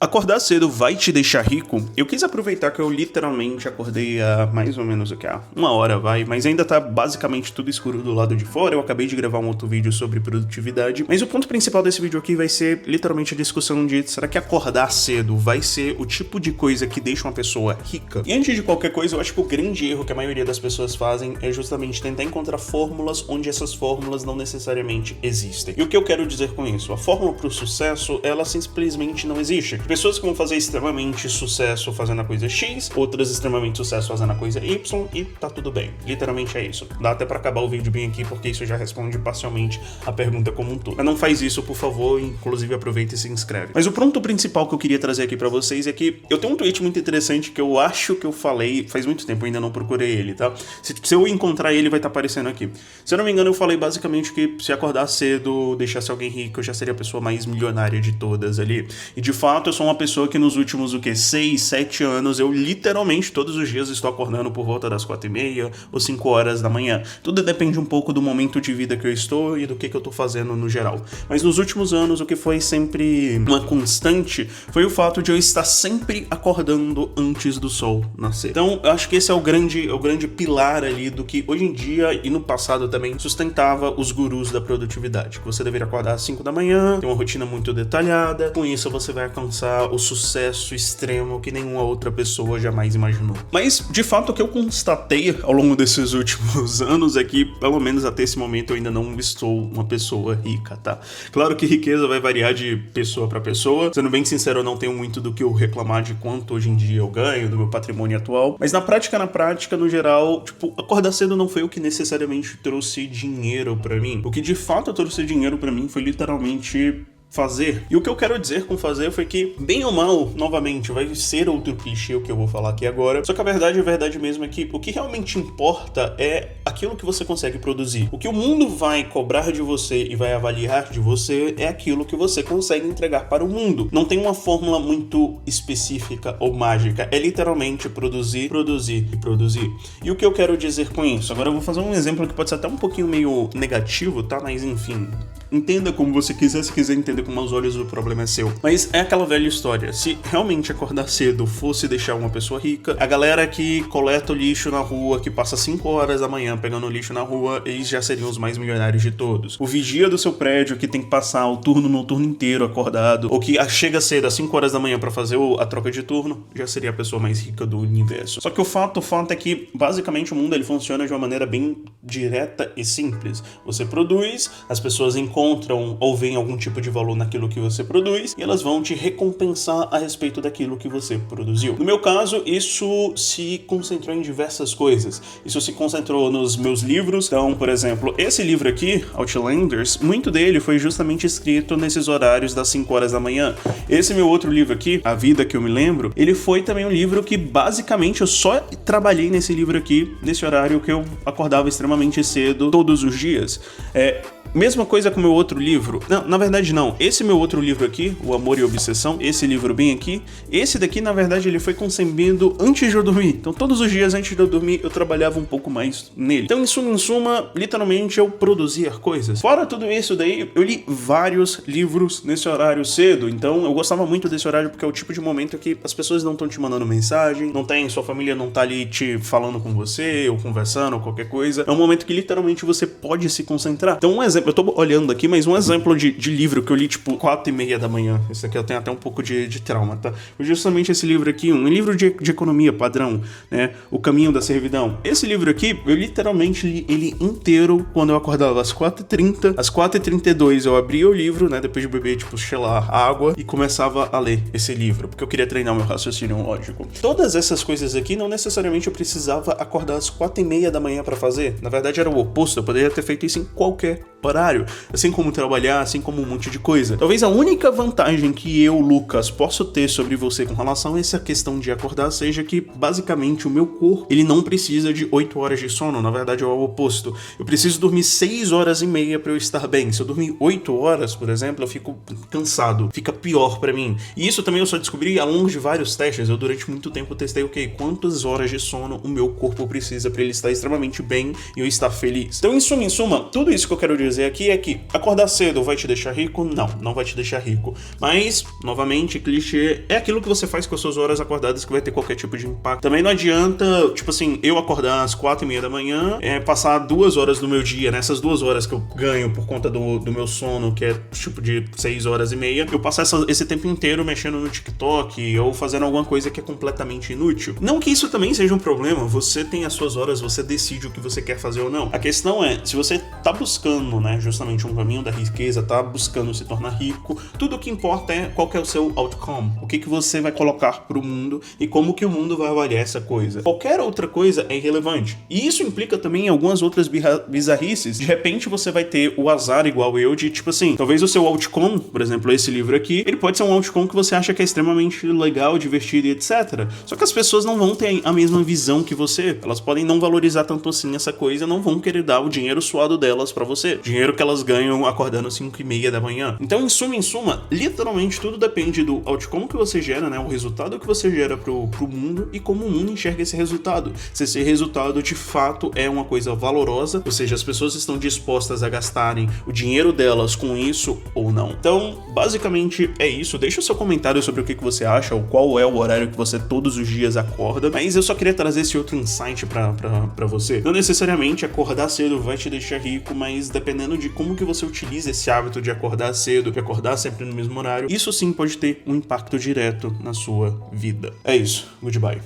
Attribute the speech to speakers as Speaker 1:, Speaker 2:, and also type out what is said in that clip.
Speaker 1: Acordar cedo vai te deixar rico? Eu quis aproveitar que eu literalmente acordei há mais ou menos uma hora, mas ainda tá basicamente tudo escuro do lado de fora. Eu acabei de gravar um outro vídeo sobre produtividade, mas o ponto principal desse vídeo aqui vai ser literalmente a discussão de será que acordar cedo vai ser o tipo de coisa que deixa uma pessoa rica? E antes de qualquer coisa, eu acho que o grande erro que a maioria das pessoas fazem é justamente tentar encontrar fórmulas onde essas fórmulas não necessariamente existem. E o que eu quero dizer com isso? A fórmula pro sucesso, ela simplesmente não existe. Pessoas que vão fazer extremamente sucesso fazendo a coisa X, outras extremamente sucesso fazendo a coisa Y, e tá tudo bem. Literalmente é isso. Dá até pra acabar o vídeo bem aqui, porque isso já responde parcialmente a pergunta como um todo. Mas não faz isso, por favor, inclusive aproveita e se inscreve. Mas o ponto principal que eu queria trazer aqui pra vocês é que eu tenho um tweet muito interessante que eu acho que eu falei faz muito tempo, eu ainda não procurei ele, tá? Se eu encontrar ele, vai estar aparecendo aqui. Se eu não me engano, eu falei basicamente que se acordar cedo, deixasse alguém rico, eu já seria a pessoa mais milionária de todas ali. E de fato, eu sou uma pessoa que nos últimos, 6, 7 anos, eu literalmente todos os dias estou acordando por volta das 4h30 ou 5 horas da manhã. Tudo depende um pouco do momento de vida que eu estou e do que eu tô fazendo no geral. Mas nos últimos anos, o que foi sempre uma constante foi o fato de eu estar sempre acordando antes do sol nascer. Então, eu acho que esse é o grande pilar ali do que hoje em dia e no passado também sustentava os gurus da produtividade. Que você deveria acordar às 5 da manhã, ter uma rotina muito detalhada, com isso você vai alcançar o sucesso extremo que nenhuma outra pessoa jamais imaginou. Mas, de fato, o que eu constatei ao longo desses últimos anos é que, pelo menos até esse momento, eu ainda não estou uma pessoa rica, tá? Claro que riqueza vai variar de pessoa pra pessoa. Sendo bem sincero, eu não tenho muito do que eu reclamar de quanto hoje em dia eu ganho, do meu patrimônio atual. Mas na prática, no geral, acordar cedo não foi o que necessariamente trouxe dinheiro pra mim. O que de fato trouxe dinheiro pra mim foi literalmente fazer. E o que eu quero dizer com fazer foi que, bem ou mal, novamente, vai ser outro clichê o que eu vou falar aqui agora, só que a verdade mesmo é que o que realmente importa é aquilo que você consegue produzir. O que o mundo vai cobrar de você e vai avaliar de você é aquilo que você consegue entregar para o mundo. Não tem uma fórmula muito específica ou mágica, é literalmente produzir, produzir e produzir. E o que eu quero dizer com isso? Agora eu vou fazer um exemplo que pode ser até um pouquinho meio negativo, tá? Mas enfim, entenda como você quiser, se quiser entender com os olhos, o problema é seu. Mas é aquela velha história, se realmente acordar cedo fosse deixar uma pessoa rica, a galera que coleta o lixo na rua, que passa 5 horas da manhã pegando o lixo na rua, eles já seriam os mais milionários de todos. O vigia do seu prédio, que tem que passar o turno noturno inteiro acordado, ou que chega cedo às 5 horas da manhã pra fazer a troca de turno, já seria a pessoa mais rica do universo. Só que o fato é que, basicamente, o mundo ele funciona de uma maneira bem direta e simples. Você produz, as pessoas encontram ou veem algum tipo de valor naquilo que você produz e elas vão te recompensar a respeito daquilo que você produziu. No meu caso, isso se concentrou em diversas coisas. Isso se concentrou nos meus livros. Então, por exemplo, esse livro aqui, Outlanders, muito dele foi justamente escrito nesses horários das 5 horas da manhã. Esse meu outro livro aqui, A Vida Que Eu Me Lembro, ele foi também um livro que basicamente eu só trabalhei nesse livro aqui, nesse horário que eu acordava extremamente cedo todos os dias. Mesma coisa com o meu outro livro. Não, na verdade não. Esse meu outro livro aqui, O Amor e a Obsessão, esse livro bem aqui, esse daqui, na verdade, ele foi concebido antes de eu dormir. Então, todos os dias antes de eu dormir, eu trabalhava um pouco mais nele. Então, em suma, literalmente, eu produzia coisas. Fora tudo isso daí, eu li vários livros nesse horário cedo. Então, eu gostava muito desse horário porque é o tipo de momento que as pessoas não estão te mandando mensagem, sua família não tá ali te falando com você, ou conversando, ou qualquer coisa. É um momento que, literalmente, você pode se concentrar. Então, um exemplo, eu tô olhando aqui, mas um exemplo de livro que eu li, 4h30 da manhã. Esse aqui eu tenho até um pouco de trauma, tá? Justamente esse livro aqui, um livro de economia padrão, né? O Caminho da Servidão. Esse livro aqui, eu literalmente li ele inteiro quando eu acordava às 4h30. Às 4h32 eu abria o livro, né? Depois de beber, sei lá, água, e começava a ler esse livro, porque eu queria treinar meu raciocínio lógico. Todas essas coisas aqui, não necessariamente eu precisava acordar às 4h30 da manhã pra fazer. Na verdade, era o oposto. Eu poderia ter feito isso em qualquer horário, assim como trabalhar, assim como um monte de coisa. Talvez a única vantagem que eu, Lucas, posso ter sobre você com relação a essa questão de acordar seja que, basicamente, o meu corpo, ele não precisa de 8 horas de sono. Na verdade, é o oposto. Eu preciso dormir 6 horas e meia pra eu estar bem. Se eu dormir 8 horas, por exemplo, eu fico cansado. Fica pior pra mim. E isso também eu só descobri ao longo de vários testes. Eu, durante muito tempo, testei, quantas horas de sono o meu corpo precisa pra ele estar extremamente bem e eu estar feliz. Então, em suma, tudo isso que eu quero dizer dizer aqui é que acordar cedo vai te deixar rico? Não, não vai te deixar rico. Mas, novamente, clichê, é aquilo que você faz com as suas horas acordadas que vai ter qualquer tipo de impacto. Também não adianta, tipo assim, eu acordar às 4:30 da manhã, passar 2 horas do meu dia, nessas 2 horas que eu ganho por conta do meu sono, que é tipo de 6 horas e meia, eu passar esse tempo inteiro mexendo no TikTok ou fazendo alguma coisa que é completamente inútil. Não que isso também seja um problema, você tem as suas horas, você decide o que você quer fazer ou não. A questão é, se você tá buscando, né, justamente um caminho da riqueza, tá buscando se tornar rico, tudo o que importa é qual que é o seu outcome, o que você vai colocar pro mundo e como que o mundo vai avaliar essa coisa. Qualquer outra coisa é irrelevante. E isso implica também em algumas outras bizarrices. De repente você vai ter o azar igual eu de, tipo assim, talvez o seu outcome, por exemplo, esse livro aqui, ele pode ser um outcome que você acha que é extremamente legal, divertido e etc. Só que as pessoas não vão ter a mesma visão que você. Elas podem não valorizar tanto assim essa coisa, não vão querer dar o dinheiro suado delas pra você. Dinheiro que elas ganham acordando às 5:30 da manhã. Então, em suma, literalmente tudo depende do outcome que você gera, né? O resultado que você gera pro mundo e como o mundo enxerga esse resultado. Se esse resultado de fato é uma coisa valorosa, ou seja, as pessoas estão dispostas a gastarem o dinheiro delas com isso ou não. Então, basicamente é isso. Deixa o seu comentário sobre o que você acha ou qual é o horário que você todos os dias acorda. Mas eu só queria trazer esse outro insight pra você. Não necessariamente acordar cedo vai te deixar rico, mas dependendo de como que você utiliza esse hábito de acordar cedo, de acordar sempre no mesmo horário, isso sim pode ter um impacto direto na sua vida. É isso. Goodbye.